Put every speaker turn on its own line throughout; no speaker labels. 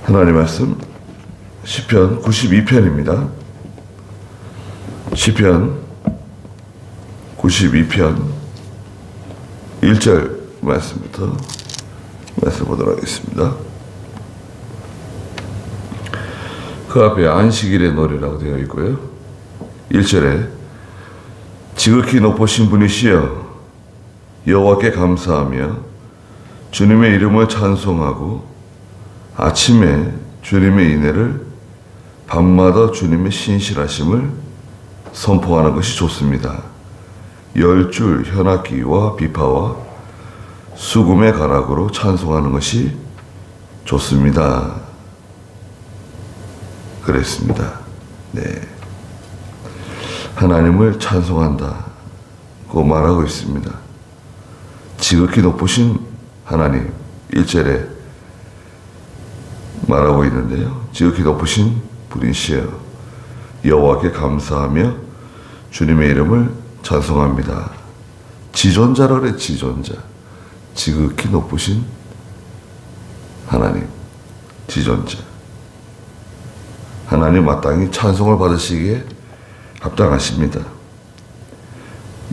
하나님 말씀 시편 92편입니다. 시편 92편 1절 말씀부터 말씀 보도록 하겠습니다. 그 앞에 안식일의 노래라고 되어 있고요. 1절에 지극히 높으신 분이시여 여호와께 감사하며 주님의 이름을 찬송하고 아침에 주님의 인애를 밤마다 주님의 신실하심을 선포하는 것이 좋습니다. 10줄 현악기와 비파와 수금의 가락으로 찬송하는 것이 좋습니다. 그랬습니다. 네. 하나님을 찬송한다고 말하고 있습니다. 지극히 높으신 하나님 1절에 말하고 있는데요. 지극히 높으신 분이시여 여호와께 감사하며 주님의 이름을 찬송합니다. 지존자라 그래. 지존자. 지극히 높으신 하나님 지존자. 하나님 마땅히 찬송을 받으시기에 합당하십니다.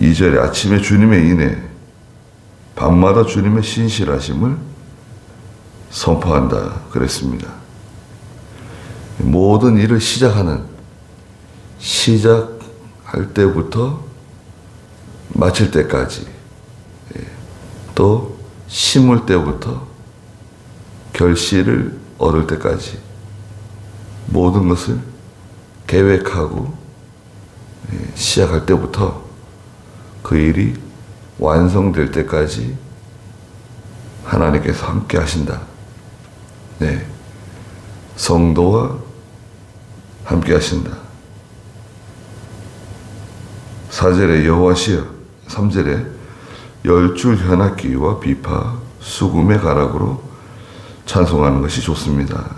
2절에 아침에 주님의 인애 밤마다 주님의 신실하심을 선포한다 그랬습니다. 모든 일을 시작할 때부터 마칠 때까지, 또 심을 때부터 결실을 얻을 때까지 모든 것을 계획하고 시작할 때부터 그 일이 완성될 때까지 하나님께서 함께 하신다. 네. 성도와 함께 하신다. 4절에 여호와시여, 3절에 10줄 현악기와 비파, 수금의 가락으로 찬송하는 것이 좋습니다.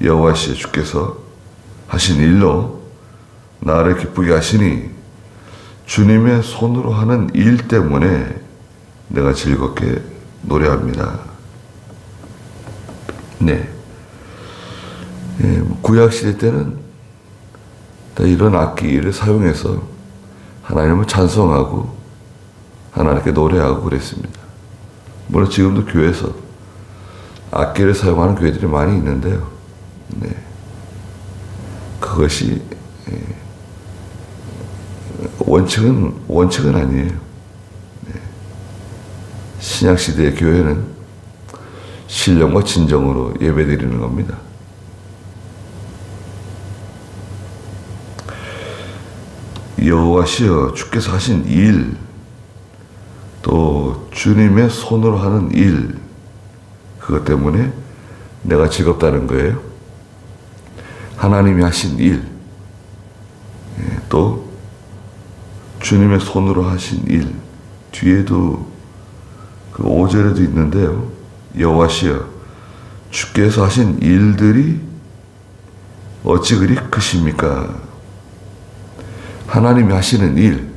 여호와시여 주께서 하신 일로 나를 기쁘게 하시니 주님의 손으로 하는 일 때문에 내가 즐겁게 노래합니다. 네. 구약시대 때는 이런 악기를 사용해서 하나님을 찬송하고 하나님께 노래하고 그랬습니다. 물론 지금도 교회에서 악기를 사용하는 교회들이 많이 있는데요. 네. 그것이 원칙은 아니에요. 네. 신약시대의 교회는 신령과 진정으로 예배드리는 겁니다. 여호와시여 주께서 하신 일, 또 주님의 손으로 하는 일, 그것 때문에 내가 즐겁다는 거예요. 하나님이 하신 일, 또 주님의 손으로 하신 일, 뒤에도 그 5절에도 있는데요. 여호와시여 주께서 하신 일들이 어찌 그리 크십니까? 하나님이 하시는 일,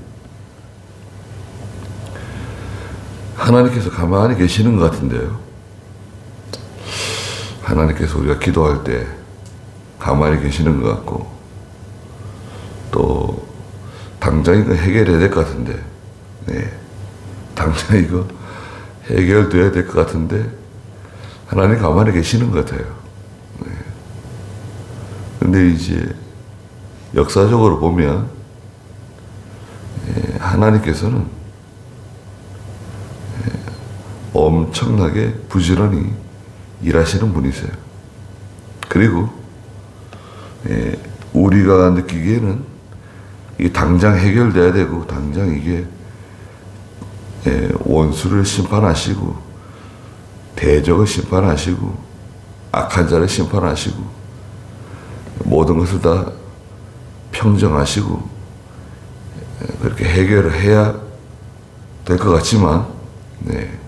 하나님께서 가만히 계시는 것 같은데요. 하나님께서 우리가 기도할 때 가만히 계시는 것 같고, 또 당장 이거 해결해야 될 것 같은데, 네, 당장 이거 해결돼야 될 것 같은데 하나님 가만히 계시는 것 같아요. 네. 근데 이제 역사적으로 보면 하나님께서는 엄청나게 부지런히 일하시는 분이세요. 그리고 우리가 느끼기에는 이게 당장 해결돼야 되고 당장 이게 원수를 심판하시고 대적을 심판하시고 악한 자를 심판하시고 모든 것을 다 평정하시고 그렇게 해결을 해야 될 것 같지만, 네.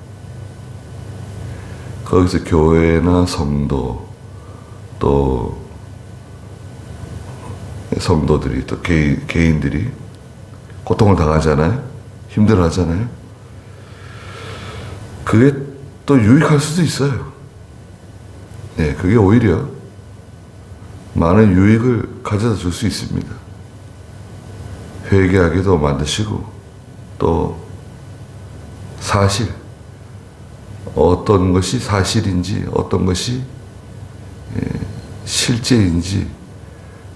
거기서 교회나 성도, 또 성도들이, 또 개인들이 고통을 당하잖아요. 힘들어 하잖아요. 그게 또 유익할 수도 있어요. 네, 그게 오히려 많은 유익을 가져다 줄 수 있습니다. 회개하기도 만드시고, 또 사실, 어떤 것이 사실인지, 어떤 것이 실제인지,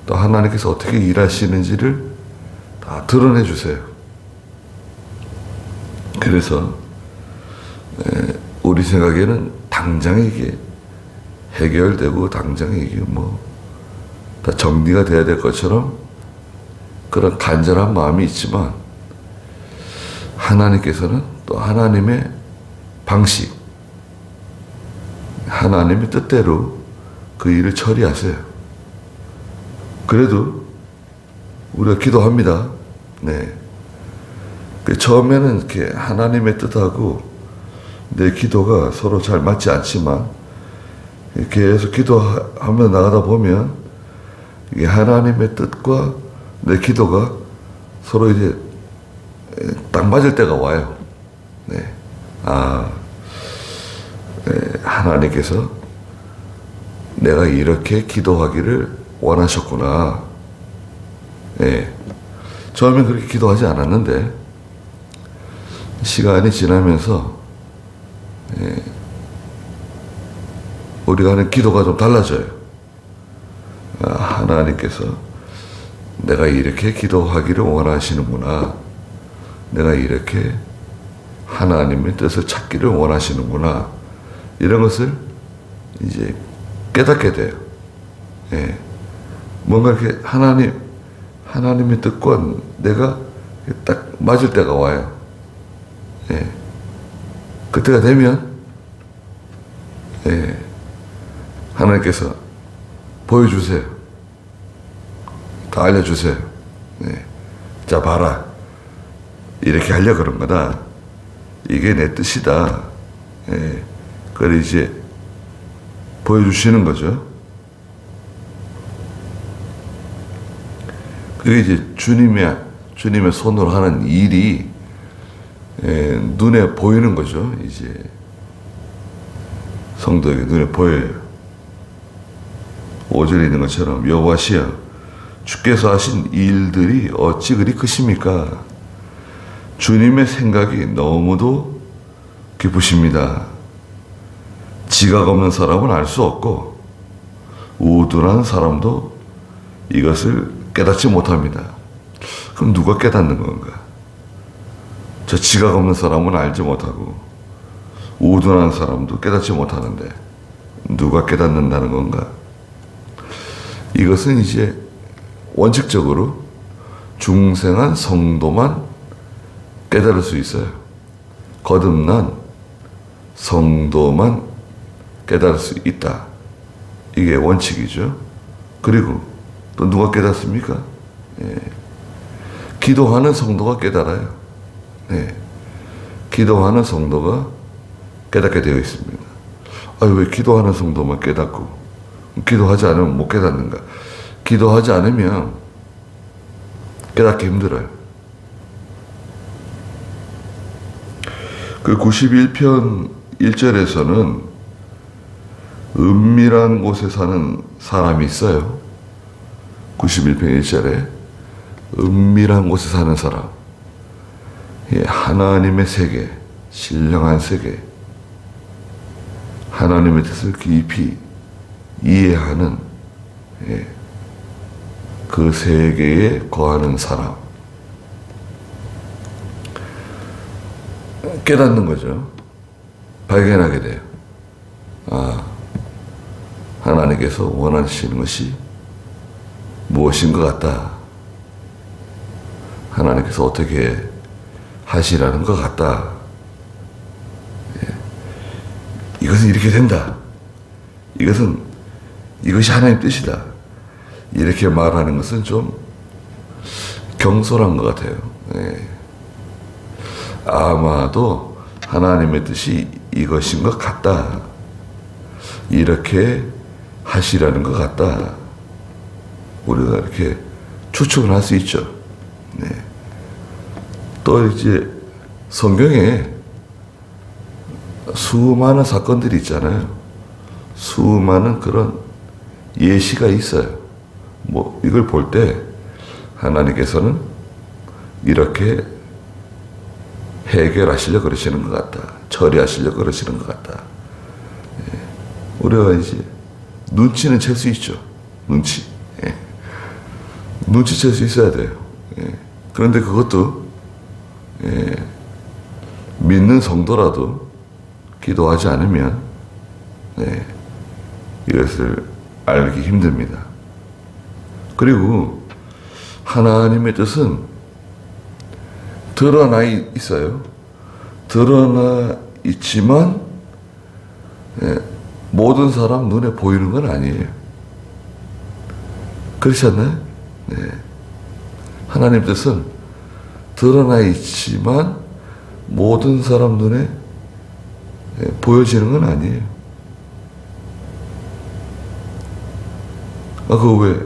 또 하나님께서 어떻게 일하시는지를 다 드러내 주세요. 그래서 우리 생각에는 당장 이게 해결되고 당장 이게 다 정리가 돼야 될 것처럼 그런 간절한 마음이 있지만, 하나님께서는 또 하나님의 방식, 하나님의 뜻대로 그 일을 처리하세요. 그래도 우리가 기도합니다. 네. 처음에는 이렇게 하나님의 뜻하고 내 기도가 서로 잘 맞지 않지만, 계속 기도하며 나가다 보면 이게 하나님의 뜻과 내 기도가 서로 이제 딱 맞을 때가 와요. 네. 하나님께서 내가 이렇게 기도하기를 원하셨구나. 네. 처음엔 그렇게 기도하지 않았는데, 시간이 지나면서 우리가 하는 기도가 좀 달라져요. 하나님께서 내가 이렇게 기도하기를 원하시는구나. 내가 이렇게 하나님의 뜻을 찾기를 원하시는구나. 이런 것을 이제 깨닫게 돼요. 예. 뭔가 이렇게 하나님의 뜻과 내가 딱 맞을 때가 와요. 예. 그때가 되면, 하나님께서 보여주세요. 다 알려주세요. 네. 자, 봐라. 이렇게 하려고 그런 거다. 이게 내 뜻이다. 그걸 이제 보여주시는 거죠. 그게 이제 주님의 손으로 하는 일이 눈에 보이는 거죠. 이제 성도에게 눈에 보여요. 5절에 있는 것처럼 여호와시여 주께서 하신 일들이 어찌 그리 크십니까? 주님의 생각이 너무도 깊으십니다. 지각 없는 사람은 알 수 없고 우둔한 사람도 이것을 깨닫지 못합니다. 그럼 누가 깨닫는 건가? 저 지각 없는 사람은 알지 못하고 우둔한 사람도 깨닫지 못하는데 누가 깨닫는다는 건가? 이것은 이제 원칙적으로 중생한 성도만 깨달을 수 있어요. 거듭난 성도만 깨달을 수 있다. 이게 원칙이죠. 그리고 또 누가 깨닫습니까? 기도하는 성도가 깨달아요. 기도하는 성도가 깨닫게 되어 있습니다. 왜 기도하는 성도만 깨닫고 기도하지 않으면 못 깨닫는가? 기도하지 않으면 깨닫기 힘들어요. 그 91편 1절에서는 은밀한 곳에 사는 사람이 있어요. 91편 1절에 은밀한 곳에 사는 사람, 하나님의 세계, 신령한 세계, 하나님의 뜻을 깊이 이해하는 그 세계에 거하는 사람, 깨닫는 거죠. 발견하게 돼요. 하나님께서 원하시는 것이 무엇인 것 같다. 하나님께서 어떻게 하시라는 것 같다. 이것은 이렇게 된다. 이것이 하나님의 뜻이다. 이렇게 말하는 것은 좀 경솔한 것 같아요. 아마도 하나님의 뜻이 이것인 것 같다. 이렇게 하시라는 것 같다. 우리가 이렇게 추측을 할 수 있죠. 또 이제 성경에 수많은 사건들이 있잖아요. 수많은 그런 예시가 있어요. 뭐 이걸 볼 때 하나님께서는 이렇게 해결하시려고 그러시는 것 같다. 처리하시려고 그러시는 것 같다. 예. 우리가 이제 눈치는 챌 수 있죠. 눈치. 예. 눈치챌 수 있어야 돼요. 예. 그런데 그것도 예. 믿는 성도라도 기도하지 않으면 예. 이것을 알기 힘듭니다. 그리고 하나님의 뜻은 드러나 있어요. 드러나 있지만 예, 모든 사람 눈에 보이는 건 아니에요. 그렇지 않나요? 네. 하나님 뜻은 드러나 있지만 모든 사람 눈에 예, 보여지는 건 아니에요. 그거 왜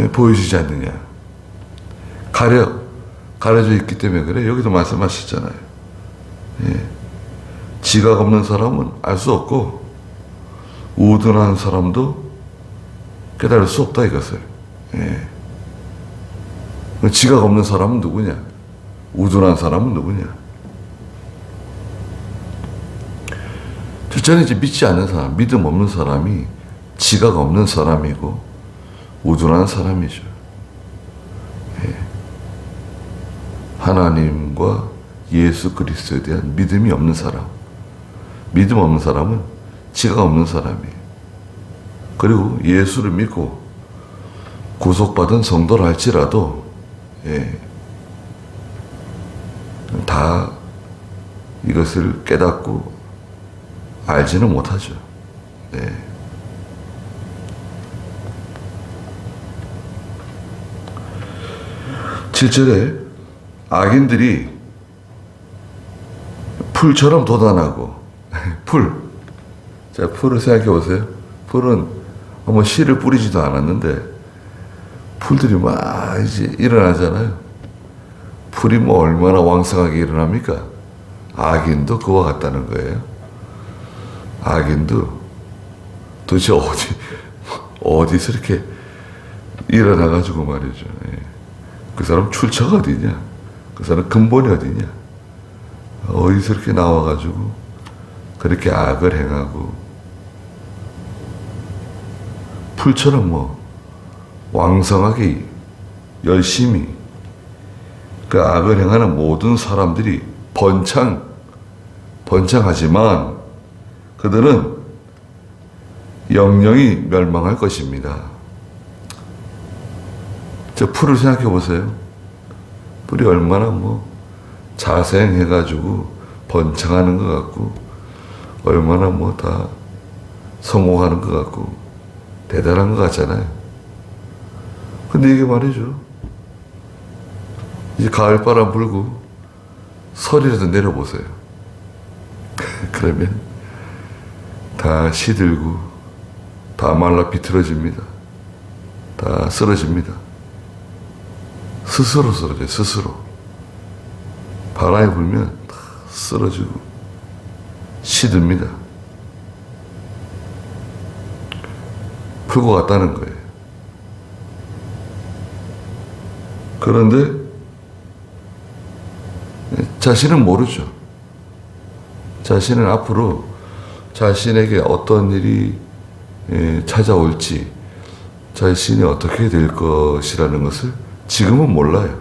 보여지지 않느냐? 가려져 있기 때문에 그래. 여기도 말씀하셨잖아요. 예. 지각 없는 사람은 알 수 없고 우둔한 사람도 깨달을 수 없다 이것을. 예. 지각 없는 사람은 누구냐? 우둔한 사람은 누구냐? 첫째는 이제 믿지 않는 사람, 믿음 없는 사람이 지각 없는 사람이고 우둔한 사람이죠. 예. 하나님과 예수 그리스도에 대한 믿음이 없는 사람. 믿음 없는 사람은 지각 없는 사람이에요. 그리고 예수를 믿고 구속받은 성도라 할지라도 예. 다 이것을 깨닫고 알지는 못하죠. 네. 7절에 악인들이 풀처럼 돋아나고 풀. 자, 풀을 생각해 보세요. 풀은 뭐 씨를 뿌리지도 않았는데 풀들이 막 이제 일어나잖아요. 풀이 뭐 얼마나 왕성하게 일어납니까? 악인도 그와 같다는 거예요. 악인도 도대체 어디서 이렇게 일어나가지고 말이죠. 예. 그 사람 출처가 어디냐? 그 사람 근본이 어디냐? 어디서 이렇게 나와가지고 그렇게 악을 행하고 풀처럼 뭐 왕성하게 열심히 그 악을 행하는 모든 사람들이 번창하지만 그들은 영영이 멸망할 것입니다. 저 풀을 생각해 보세요. 풀이 얼마나 뭐 자생해가지고 번창하는 것 같고 얼마나 뭐 다 성공하는 것 같고 대단한 것 같잖아요. 근데 이게 말이죠. 이제 가을바람 불고 설이라도 내려보세요. 그러면 다 시들고 다 말라 비틀어집니다. 다 쓰러집니다. 스스로 쓰러져요. 스스로. 바람이 불면 다 쓰러지고 시듭니다. 풀고 갔다는 거예요. 그런데 자신은 모르죠. 자신은 앞으로 자신에게 어떤 일이 찾아올지 자신이 어떻게 될 것이라는 것을 지금은 몰라요.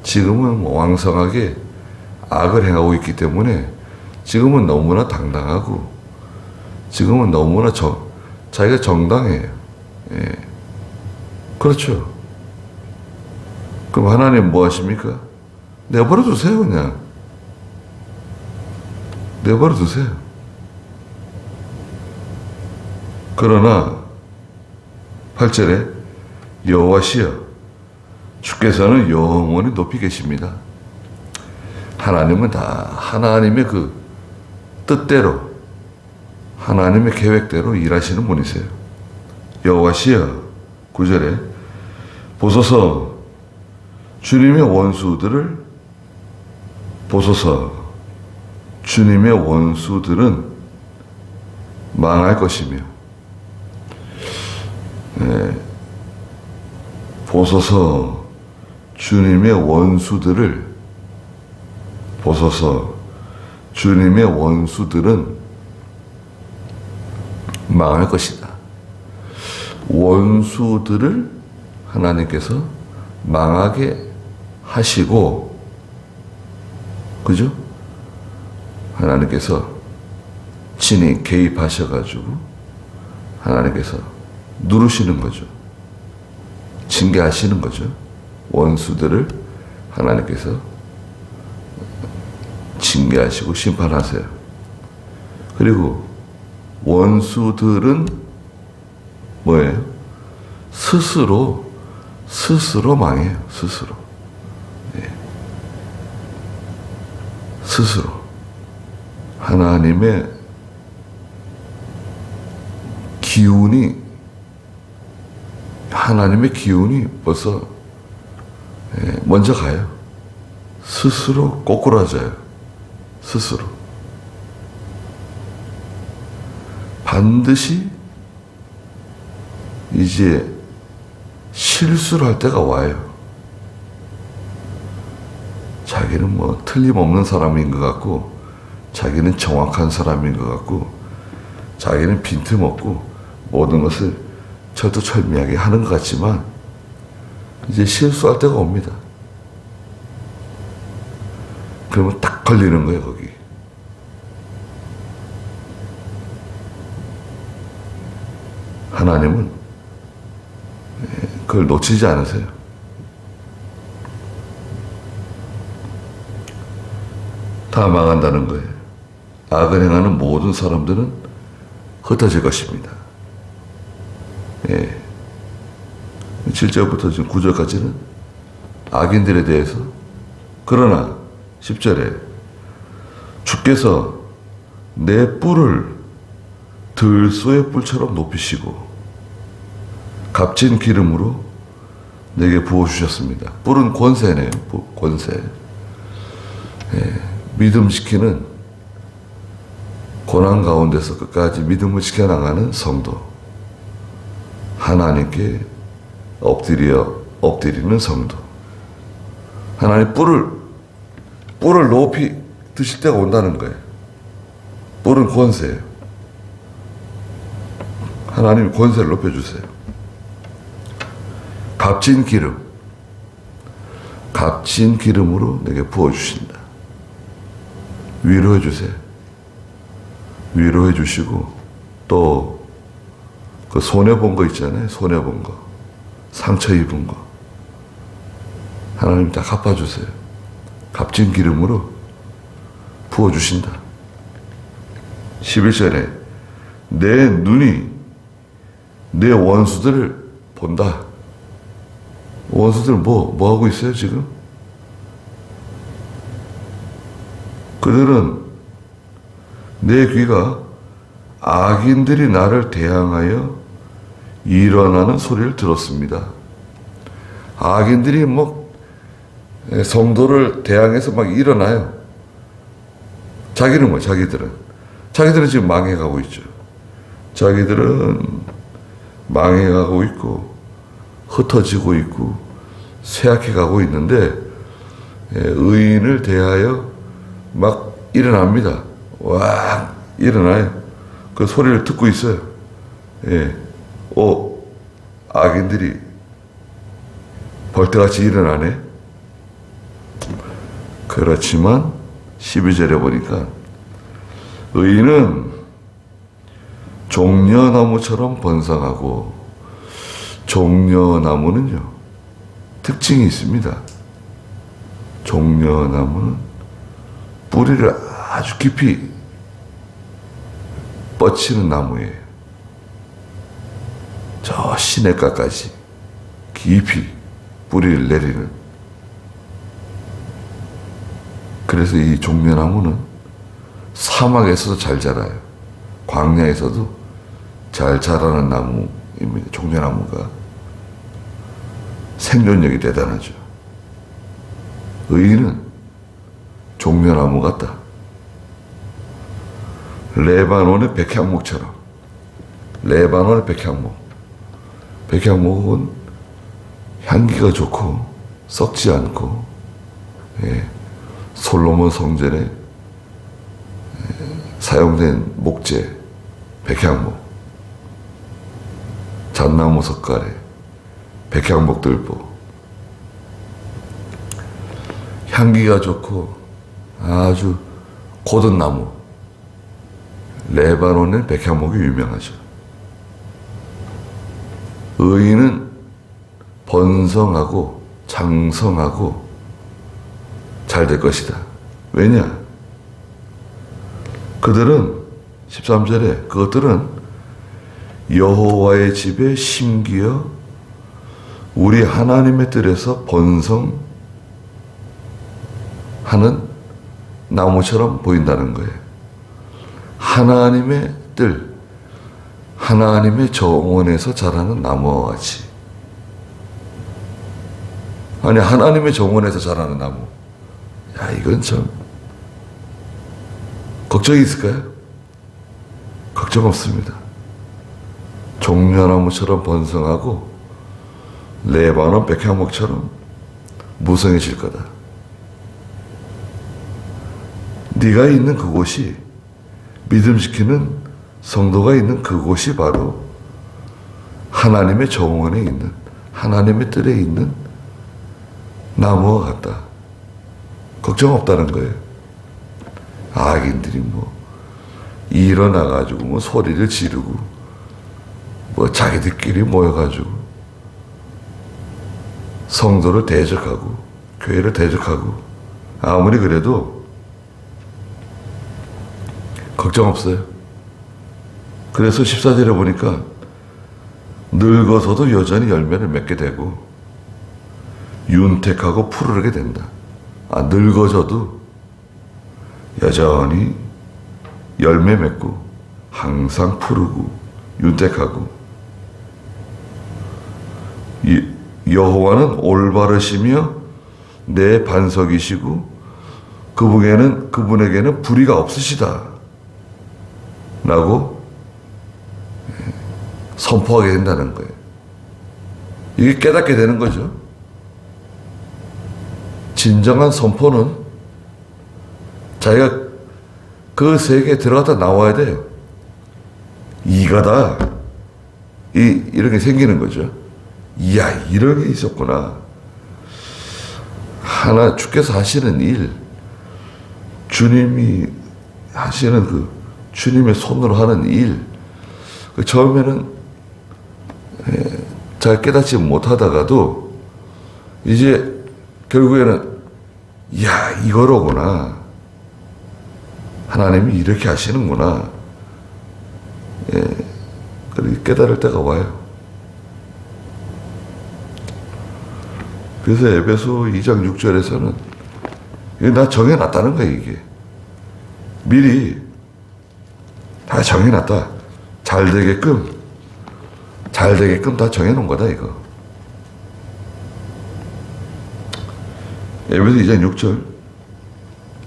지금은 왕성하게 악을 행하고 있기 때문에 지금은 너무나 당당하고 지금은 너무나 자기가 정당해요. 예. 그렇죠. 그럼 하나님 뭐 하십니까? 내버려 두세요, 그냥. 내버려 두세요. 그러나 8절에 여호와시여 주께서는 영원히 높이 계십니다. 하나님은 다 하나님의 그 뜻대로 하나님의 계획대로 일하시는 분이세요. 여호와시여 9절에 보소서 주님의 원수들을 보소서 주님의 원수들은 망할 것이며, 보소서 주님의 원수들은 망할 것이다. 원수들을 하나님께서 망하게 하시고, 그죠? 하나님께서 친히 개입하셔가지고 하나님께서 누르시는 거죠. 징계하시는 거죠. 원수들을 하나님께서 징계하시고 심판하세요. 그리고 원수들은 뭐예요? 스스로 망해요. 스스로. 스스로. 하나님의 기운이 벌써 먼저 가요. 스스로 꼬꾸라져요. 스스로. 반드시 이제 실수를 할 때가 와요. 자기는 뭐 틀림없는 사람인 것 같고, 자기는 정확한 사람인 것 같고, 자기는 빈틈없고 모든 것을 철두철미하게 하는 것 같지만 이제 실수할 때가 옵니다. 그러면 딱 걸리는 거예요, 거기. 하나님은 그걸 놓치지 않으세요. 다 망한다는 거예요. 악을 행하는 모든 사람들은 흩어질 것입니다. 7절부터 지금 9절까지는 악인들에 대해서, 그러나 10절에 주께서 내 뿔을 들소의 뿔처럼 높이시고 값진 기름으로 내게 부어주셨습니다. 뿔은 권세네요. 권세. 믿음시키는, 고난 가운데서 끝까지 믿음을 지켜나가는 성도, 하나님께 엎드리는 성도. 하나님 뿔을 높이 드실 때가 온다는 거예요. 뿔은 권세예요. 하나님 권세를 높여주세요. 값진 기름으로 내게 부어주신다. 위로해 주세요. 위로해 주시고, 또 그 손해본 거 있잖아요. 손해본 거, 상처 입은 거, 하나님 다 갚아주세요. 값진 기름으로 부어주신다. 11절에 내 눈이 내 원수들을 본다. 원수들 뭐 하고 있어요 지금? 그들은, 내 귀가 악인들이 나를 대항하여 일어나는 소리를 들었습니다. 악인들이 성도를 대항해서 막 일어나요. 자기들은 지금 망해가고 있죠. 자기들은 망해가고 있고 흩어지고 있고 쇠약해가고 있는데, 의인을 대하여 막 일어납니다. 와, 일어나요. 그 소리를 듣고 있어요. 악인들이 벌떼같이 일어나네. 그렇지만 12절에 보니까 의인은 종려나무처럼 번성하고, 종려나무는요 특징이 있습니다. 종려나무는 뿌리를 아주 깊이 뻗치는 나무예요. 저 시냇가까지 깊이 뿌리를 내리는. 그래서 이 종려나무는 사막에서도 잘 자라요. 광야에서도 잘 자라는 나무입니다. 종려나무가 생존력이 대단하죠. 의인은 종려나무 같다. 레바논의 백향목처럼 레바논의 백향목. 백향목은 향기가 좋고 썩지 않고, 예, 솔로몬 성전에 사용된 목재, 백향목, 잣나무 석가래, 백향목들보, 향기가 좋고 아주 고든 나무, 레바논의 백향목이 유명하죠. 의인은 번성하고 장성하고 잘 될 것이다. 왜냐? 그들은 13절에 그것들은 여호와의 집에 심기어 우리 하나님의 뜰에서 번성하는 나무처럼 보인다는 거예요. 하나님의 뜰, 하나님의 정원에서 자라는 나무와 같이. 아니, 하나님의 정원에서 자라는 나무. 야, 이건 참 걱정이 있을까요? 걱정 없습니다. 종려나무처럼 번성하고 레바논 백향목처럼 무성해질 거다. 네가 있는 그곳이, 믿음시키는 성도가 있는 그곳이 바로 하나님의 정원에 있는, 하나님의 뜰에 있는 나무와 같다. 걱정 없다는 거예요. 악인들이 뭐 일어나가지고 뭐 소리를 지르고 뭐 자기들끼리 모여가지고 성도를 대적하고 교회를 대적하고, 아무리 그래도 걱정 없어요. 그래서 14절에 보니까 늙어서도 여전히 열매를 맺게 되고 윤택하고 푸르르게 된다. 아, 늙어져도 여전히 열매 맺고 항상 푸르고 윤택하고, 여호와는 올바르시며 내 반석이시고 그분에게는 불의가 없으시다 라고 선포하게 된다는 거예요. 이게 깨닫게 되는 거죠. 진정한 선포는 자기가 그 세계에 들어갔다 나와야 돼요. 이거다. 이런 게 생기는 거죠. 이야, 이런 게 있었구나. 주께서 하시는 일, 주님이 하시는 그 주님의 손으로 하는 일, 처음에는 잘 깨닫지 못하다가도 이제 결국에는 야, 이거로구나. 하나님이 이렇게 하시는구나. 그렇게 깨달을 때가 와요. 그래서 에베소 2장 6절에서는 나 정해놨다는 거야. 이게 미리 다 정해놨다. 잘 되게끔 다 정해놓은 거다 이거. 에베소 2장 6절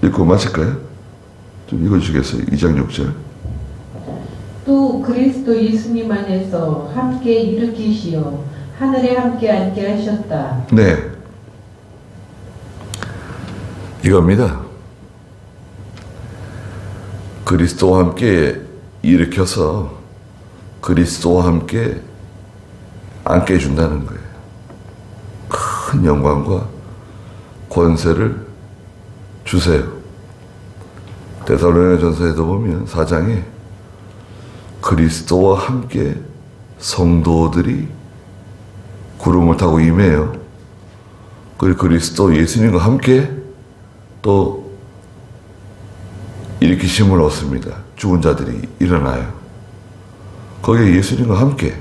읽고 마실까요? 좀 읽어주시겠어요? 2장 6절.
또 그리스도 예수님 안에서 함께 일으키시어 하늘에 함께 앉게 하셨다.
네, 이겁니다. 그리스도와 함께 일으켜서 그리스도와 함께 앉게 해준다는 거예요. 큰 영광과 권세를 주세요. 데살로니가전서에도 보면 4장에 그리스도와 함께 성도들이 구름을 타고 임해요. 그리고 그리스도 예수님과 함께 또 일으키심을 얻습니다. 죽은 자들이 일어나요. 거기에 예수님과 함께,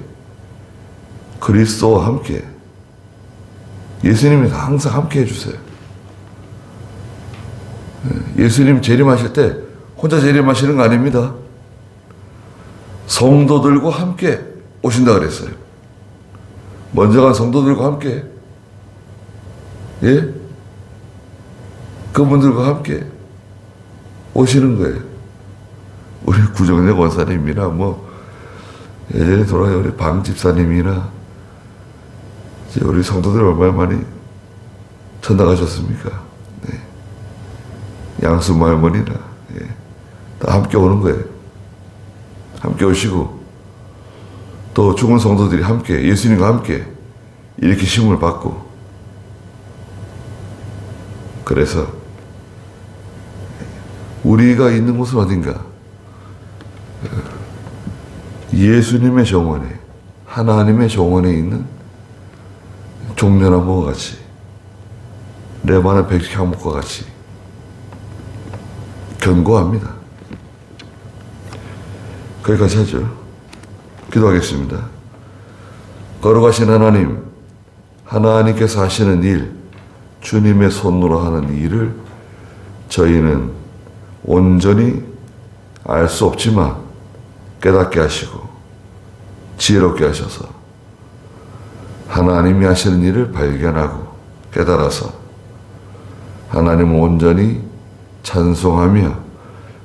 그리스도와 함께, 예수님이 항상 함께 해주세요. 예수님 재림하실 때 혼자 재림하시는 거 아닙니다. 성도들과 함께 오신다 그랬어요. 먼저 간 성도들과 함께, 예? 그분들과 함께 오시는 거예요. 우리 구정래 권사님이나 뭐 예전에 돌아가신 우리 방 집사님이나 이제 우리 성도들 얼마나 많이 전당하셨습니까? 네. 양수 할머니나 예. 다 함께 오는 거예요. 함께 오시고 또 죽은 성도들이 함께 예수님과 함께 이렇게 심을 받고 그래서 우리가 있는 곳은 어딘가 예수님의 정원에 하나님의 정원에 있는 종려나무와 같이 레바논 백향목과 같이 견고합니다. 거기까지 하죠. 기도하겠습니다. 거룩하신 하나님, 하나님께서 하시는 일, 주님의 손으로 하는 일을 저희는 온전히 알 수 없지만 깨닫게 하시고 지혜롭게 하셔서 하나님이 하시는 일을 발견하고 깨달아서 하나님을 온전히 찬송하며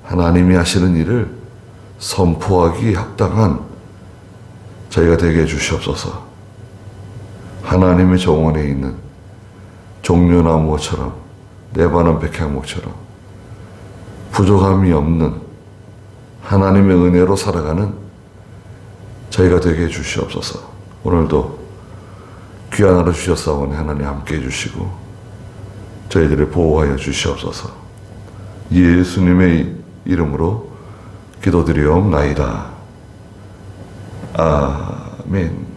하나님이 하시는 일을 선포하기 합당한 저희가 되게 해주시옵소서. 하나님의 정원에 있는 종려나무처럼 레바논 백향목처럼 부족함이 없는 하나님의 은혜로 살아가는 저희가 되게 해주시옵소서. 오늘도 귀한 하루 주셨사오니 하나님 함께 해주시고 저희들을 보호하여 주시옵소서. 예수님의 이름으로 기도드리옵나이다. 아멘.